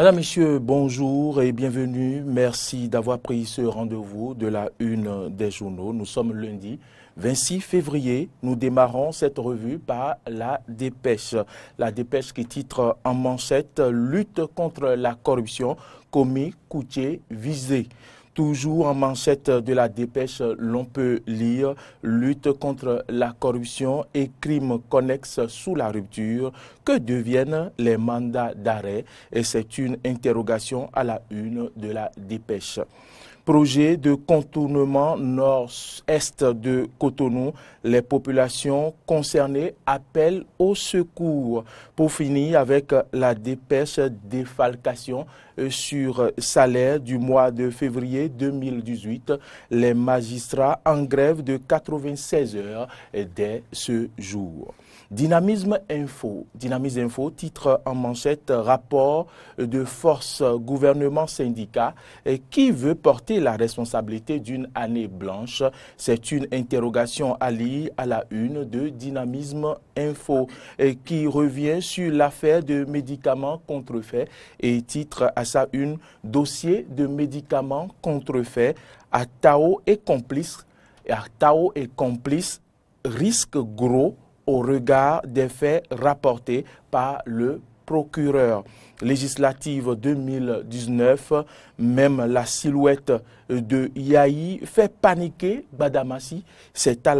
Madame, Messieurs, bonjour et bienvenue. Merci d'avoir pris ce rendez-vous de la une des journaux. Nous sommes lundi 26 février. Nous démarrons cette revue par la dépêche. La dépêche qui titre en manchette « Lutte contre la corruption, commis, coutier, visé ». Toujours en manchette de la dépêche, l'on peut lire « Lutte contre la corruption et crimes connexes sous la rupture. Que deviennent les mandats d'arrêt ?» Et c'est une interrogation à la une de la dépêche. Projet de contournement nord-est de Cotonou, les populations concernées appellent au secours. Pour finir avec la dépêche défalcation sur salaire du mois de février 2018, les magistrats en grève de 96 heures dès ce jour. Dynamisme Info, titre en manchette rapport de force gouvernement syndicat qui veut porter la responsabilité d'une année blanche. C'est une interrogation à lire à la une de Dynamisme Info qui revient sur l'affaire de médicaments contrefaits et titre à sa une dossier de médicaments contrefaits à Tao et complices. Risque gros au regard des faits rapportés par le procureur. Législative 2019, même la silhouette de Yahi fait paniquer Badamassi. C'est à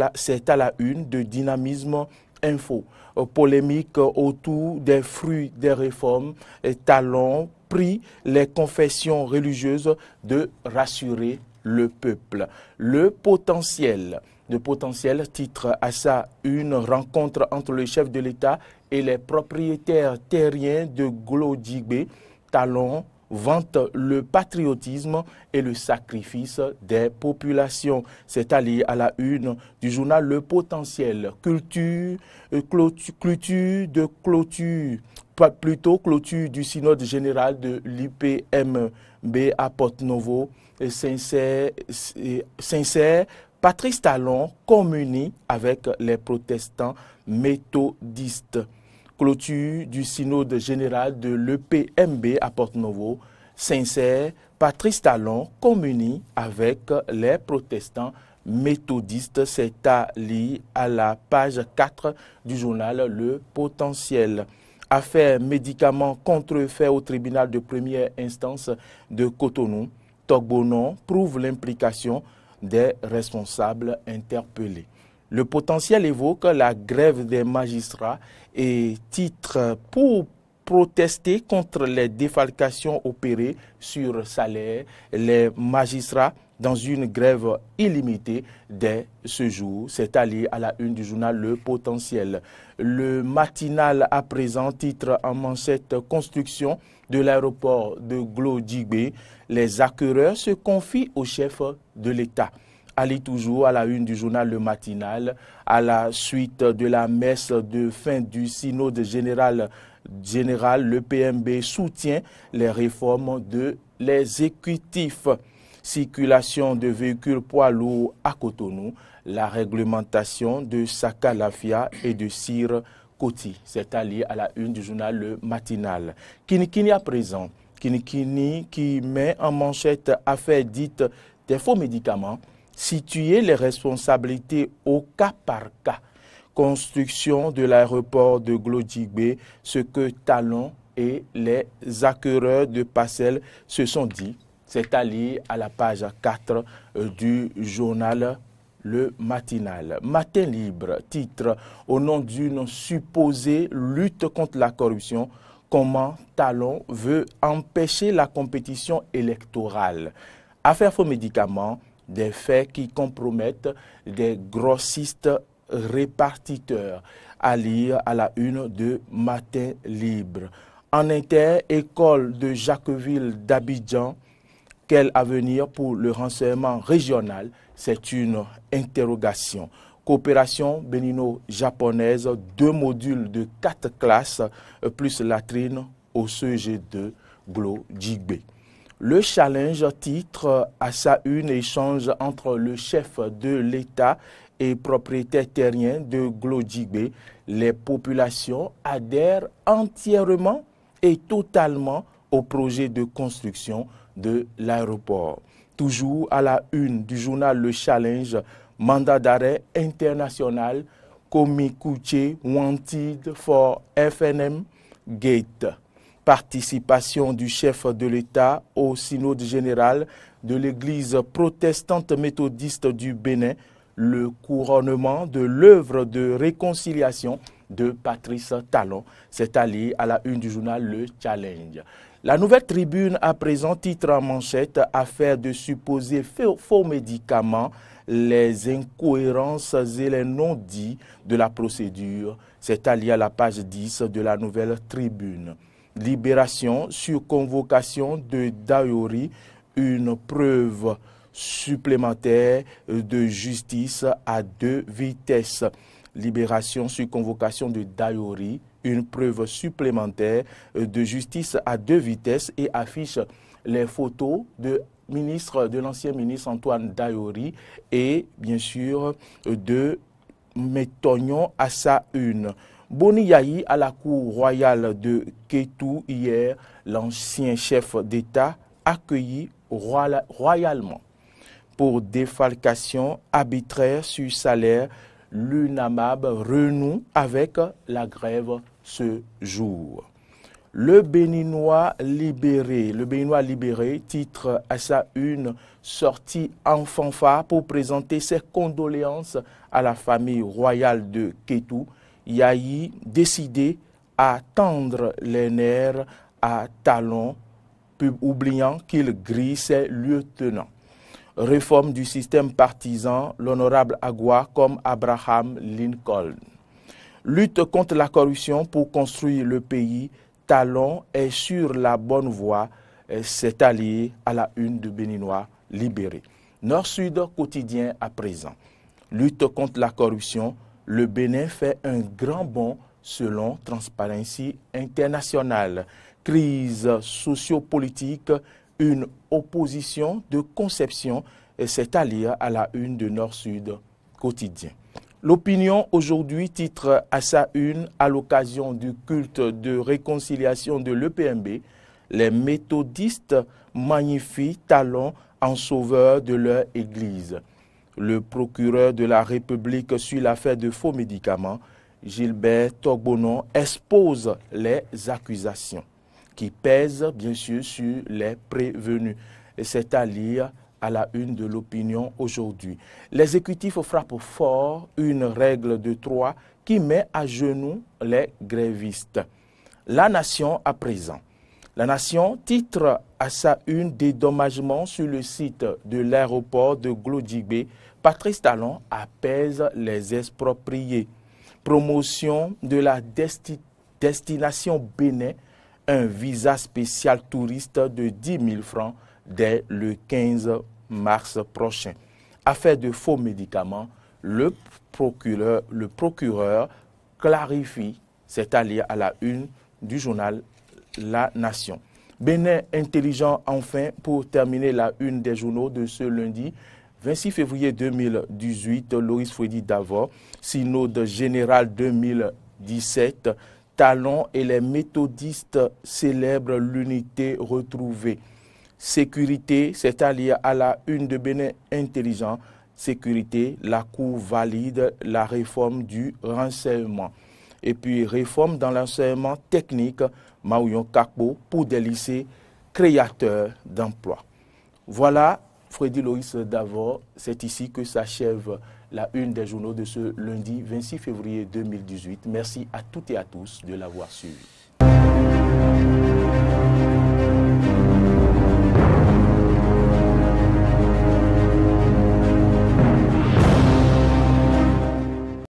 la une de Dynamisme Info. Polémique autour des fruits des réformes, Talon prie les confessions religieuses de rassurer le peuple. Le potentiel titre à ça une rencontre entre le chef de l'État et les propriétaires terriens de Glodjibé. Talon vante le patriotisme et le sacrifice des populations. C'est allié à la une du journal Le Potentiel. Clôture du synode général de l'UPMB à Porto-Novo. Sincère, Patrice Talon communie avec les protestants méthodistes. Clôture du synode général de l'EPMB à Porto-Novo. Sincère, Patrice Talon communie avec les protestants méthodistes. C'est à lire à la page 4 du journal Le Potentiel. Affaire médicaments contrefaits au tribunal de première instance de Cotonou. Togbonon prouve l'implication des responsables interpellés. Le Potentiel évoque la grève des magistrats et titre pour protester contre les défalcations opérées sur salaire. Les magistrats dans une grève illimitée dès ce jour. C'est allié à la une du journal Le Potentiel. Le matinal à présent titre en manchette construction de l'aéroport de Glodjibé. Les acquéreurs se confient au chef de l'État. Allez toujours à la une du journal Le Matinal, à la suite de la messe de fin du synode général, le PMB soutient les réformes de l'exécutif. Circulation de véhicules poids lourds à Cotonou, la réglementation de Sakalafia et de Sir Koti. C'est allié à la une du journal Le Matinal. Kinikini à présent, Kinikini qui met en manchette affaire dite des faux médicaments. Situer les responsabilités au cas par cas. Construction de l'aéroport de Glodjibé, ce que Talon et les acquéreurs de parcelles se sont dit. C'est allié à la page 4 du journal Le Matinal. Matin libre, titre au nom d'une supposée lutte contre la corruption. Comment Talon veut empêcher la compétition électorale. Affaire faux médicaments. Des faits qui compromettent des grossistes répartiteurs. À lire à la une de Matin Libre. En inter-école de Jacqueville d'Abidjan, quel avenir pour le renseignement régional? C'est une interrogation. Coopération bénino-japonaise, 2 modules de 4 classes, plus latrine au CG2 Glodjibé. Le challenge titre à sa une échange entre le chef de l'État et propriétaire terrien de Glodjibé. Les populations adhèrent entièrement et totalement au projet de construction de l'aéroport. Toujours à la une du journal Le Challenge, mandat d'arrêt international, Komikuche wanted for FNM Gate. Participation du chef de l'État au synode général de l'Église protestante méthodiste du Bénin, le couronnement de l'œuvre de réconciliation de Patrice Talon. C'est allié à la une du journal Le Challenge. La Nouvelle Tribune, à présent, titre en manchette, affaire de supposés faux médicaments, les incohérences et les non-dits de la procédure. C'est allié à la page 10 de la Nouvelle Tribune. Libération sur convocation de Daori, une preuve supplémentaire de justice à deux vitesses. Libération sur convocation de Daori, une preuve supplémentaire de justice à deux vitesses, et affiche les photos de l'ancien ministre Antoine Daori et bien sûr de Métognon à sa une. Boni Yahi à la cour royale de Kétou hier, l'ancien chef d'État accueilli royalement. Pour défalcation arbitraire sur salaire, l'UNAMAB renoue avec la grève ce jour. Le Béninois libéré, titre à sa une, sorti en fanfare pour présenter ses condoléances à la famille royale de Kétou. Yahi décidé à tendre les nerfs à Talon, oubliant qu'il grille ses lieutenants. Réforme du système partisan, l'honorable Agua comme Abraham Lincoln. Lutte contre la corruption pour construire le pays, Talon est sur la bonne voie, c'est allié à la une de Béninois libéré. Nord-Sud quotidien à présent. Lutte contre la corruption, le Bénin fait un grand bond selon Transparency International. Crise sociopolitique, une opposition de conception, c'est allié à la une de Nord-Sud quotidien. L'opinion aujourd'hui titre à sa une, à l'occasion du culte de réconciliation de l'EPMB, les méthodistes magnifient Talon en sauveur de leur église. Le procureur de la République sur l'affaire de faux médicaments, Gilbert Togbonon, expose les accusations qui pèsent bien sûr sur les prévenus. Et c'est à lire à la une de l'opinion aujourd'hui. L'exécutif frappe fort, une règle de 3 qui met à genoux les grévistes. La Nation à présent. La Nation titre à sa une dédommagement sur le site de l'aéroport de Glodjibé. Patrice Talon apaise les expropriés. Promotion de la destination Bénin, un visa spécial touriste de 10 000 francs dès le 15 mars prochain. Affaire de faux médicaments, le procureur clarifie, c'est allié à la une du journal La Nation. Bénin intelligent enfin, pour terminer la une des journaux de ce lundi 26 février 2018, Loris Fouedi Davor, synode général 2017, Talon et les méthodistes célèbrent l'unité retrouvée. Sécurité, c'est allié à la une de Bénin intelligent. Sécurité, la Cour valide la réforme du renseignement. Et puis réforme dans l'enseignement technique, Maouyon Kakbo, pour des lycées créateurs d'emplois. Voilà, Freddy Loris Davor, c'est ici que s'achève la une des journaux de ce lundi 26 février 2018. Merci à toutes et à tous de l'avoir suivi.